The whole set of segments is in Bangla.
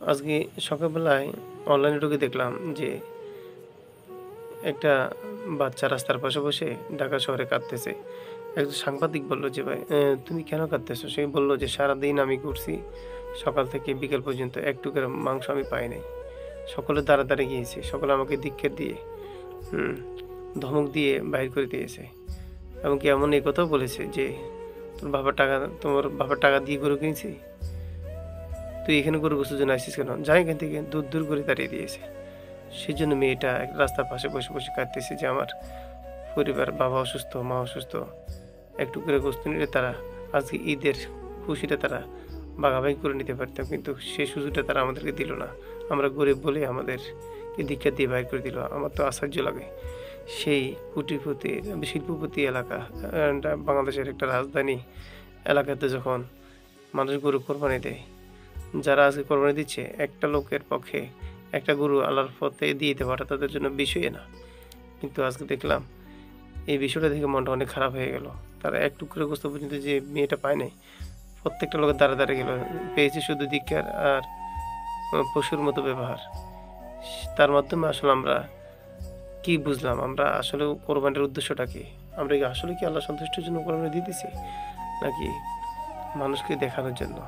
আজকে সকালবেলায় অনলাইনে ঢুকে দেখলাম যে একটা বাচ্চা রাস্তার পাশে বসে ঢাকা শহরে কাঁদতেছে। একজন সাংবাদিক বলল যে, "ভাই তুমি কেন কাঁদতেছো?" সে বলল যে, "সারাদিন আমি ঘুরছি। সকাল থেকে বিকেল পর্যন্ত এক টুকরা মাংস আমি পাই নাই। সকলে দ্বারে, দ্বারে গিয়েছি। সকলে আমাকে ধিক্কার দিয়ে হুম, ধমক দিয়ে বাহির করে দিয়েছে। এমনকি এমন এই কথাও বলেছে যে, তোমার বাবার টাকা দিয়ে গরু কিনছি। তুই এখানে গরু গোস্তের জন্য আসছিস কেন? যা এখান থেকে।" দূর, দূর করে তাড়িয়ে দিয়েছে। সেজন্য মেয়েটা এক রাস্তার পাশে বসে, বসে কাঁদতেছে যে আমার পরিবার, বাবা অসুস্থ, মা অসুস্থ। একটু করে গোস্ত নিলে তারা আজকে ঈদের খুশিটা তারা ভাগাভাগি করে নিতে পারতাম। কিন্তু সেই সুযোগটা তারা আমাদেরকে দিল না। আমরা গরিব বলে আমাদেরকে ধিক্কার দিয়ে বাইর করে দিল। আমার তো আশ্চর্য লাগে। সেই কোটিপতি শিল্পপতি এলাকা বাংলাদেশের একটা রাজধানী এলাকাতে যখন মানুষ গরু কোরবানি দেয়, যারা আজকে কোরবানি দিচ্ছে একটা লোকের পক্ষে একটা গরু আল্লাহর পথে দিয়ে দিতে পারা তাদের জন্য বিষয়ই না। কিন্তু আজকে দেখলাম এই বিষয়টা দেখে মনটা অনেক খারাপ হয়ে গেল। তারা এক টুকরো গোস্ত পর্যন্ত যে মেয়েটা পায় নাই, প্রত্যেকটা লোকের দ্বারে, দ্বারে গেল। পেয়েছে শুধু ধিক্কার আর পশুর মতো ব্যবহার। তার মাধ্যমে আসলে আমরা কি বুঝলাম? আমরা আসলে কোরবানির উদ্দেশ্যটা কি? আমরা কি আসলে কি আল্লাহ সন্তুষ্টির জন্য কোরবানি দিতেছি? নাকি মানুষকে দেখানোর জন্য?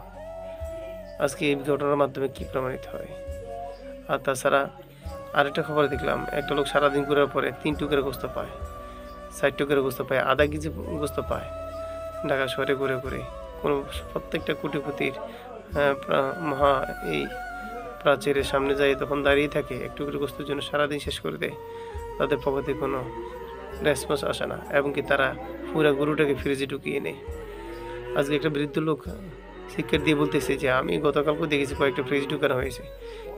আজকে এই ঘটনার মাধ্যমে কি প্রমাণিত হয়? আর তাছাড়া আরেকটা খবর দেখলাম, একটা লোক সারাদিন ঘুরার পরে ৩ টুকরা গোস্ত পায়, ৬০ টুকরা গোস্ত পায়, আধা কেজি গোস্ত পায়। ঢাকা শহরে ঘুরে, ঘুরে কোনো প্রত্যেকটা কোটিপতির মহা এই প্রাচীরের সামনে যায় তখন দাঁড়িয়ে থাকে, এক টুকরো গোস্তের জন্য সারাদিন শেষ করে দেয়। তাদের পকেটে কোনো রেসপন্স আসে না এবং কি তারা পুরা গরুটাকে ফ্রিজে ঢুকিয়ে নেয়। আজকে একটা বৃদ্ধ লোক চিৎকার দিয়ে বলতেছে যে, "আমি গতকালকেও দেখেছি কয়েকটা ফ্রিজ ঢুকানো হয়েছে।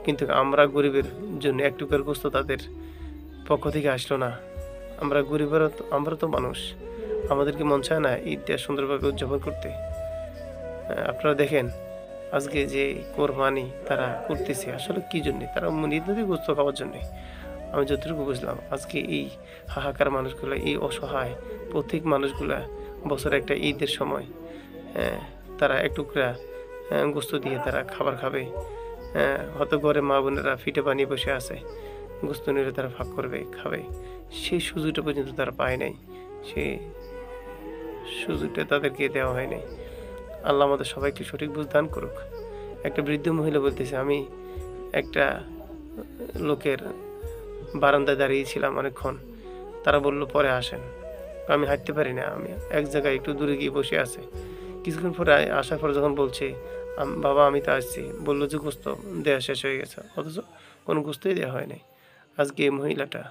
কিন্তু আমরা গরিবের জন্য এক টুকরার গোস্ত তাদের পক্ষ থেকে আসলো না। আমরা গরিবেরও তো আমরা তো মানুষ। আমাদের কি মন চায় না ঈদটা সুন্দরভাবে উদযাপন করতে?" আপনারা দেখেন আজকে যে কোরবানি তারা করতেছে আসলে কি জন্যে? তারা নিজেদের গোস্ত খাওয়ার জন্যে। আমি যতটুকু বুঝলাম আজকে এই হাহাকার মানুষগুলা, এই অসহায় পথিক মানুষগুলা বছরে একটা ঈদের সময় হ্যাঁ, তারা এক টুকরা গোস্ত দিয়ে তারা খাবার খাবে। হয়তো ঘরে মা বোনেরা ফিটে বানিয়ে বসে আছে। গোস্ত নিলে তারা ভাগ করবে, খাবে। সেই সুযোগটা পর্যন্ত তারা পায় নাই। সেই সুযোগটা তাদেরকে দেওয়া হয় নাই। আল্লাহ আমাদের সবাইকে সঠিক বুঝ দান করুক। একটা বৃদ্ধ মহিলা বলতেছে, "আমি একটা লোকের বারান্দায় দাঁড়িয়েছিলাম অনেকক্ষণ। তারা বলল, 'পরে আসেন।' আমি হাঁটতে পারি না। আমি এক জায়গায় একটু দূরে গিয়ে বসে আছে। কিছুক্ষণ পরে আসার পরে যখন বলছে, বাবা আমি তো আসছি।' বলল যে গোস্ত দেয়া শেষ হয়ে গেছে। অথচ কোনো গোস্তই দেয়া হয় নাই। আজকে এই মহিলাটা,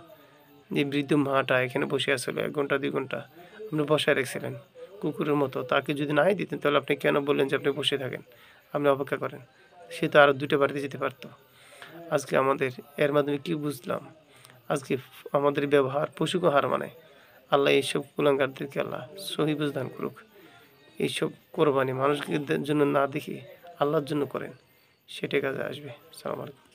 যে বৃদ্ধ মাটা এখানে বসে আছিল ১ ঘন্টা ২ ঘন্টা। আপনি বসায় রেখেছিলেন কুকুরের মতো। তাকে যদি নাই দিতেন তাহলে আপনি কেন বললেন যে আপনি বসে থাকেন? আপনি অপেক্ষা করেন। সে তো আরো ২ টা বাড়িতে যেতে পারত। আজকে আমাদের এর মাধ্যমে কি বুঝলাম? আজকে আমাদের ব্যবহার পশুকে হার মানায়। আল্লাহ এইসব কুলাঙ্গারদেরকে আল্লাহ সহি বুঝ দান করুক। এইসব কোরবানি মানুষকে জন্য না দেখে আল্লাহর জন্য করেন। সেটাই কাজে আসবে। সালাম আলাইকুম।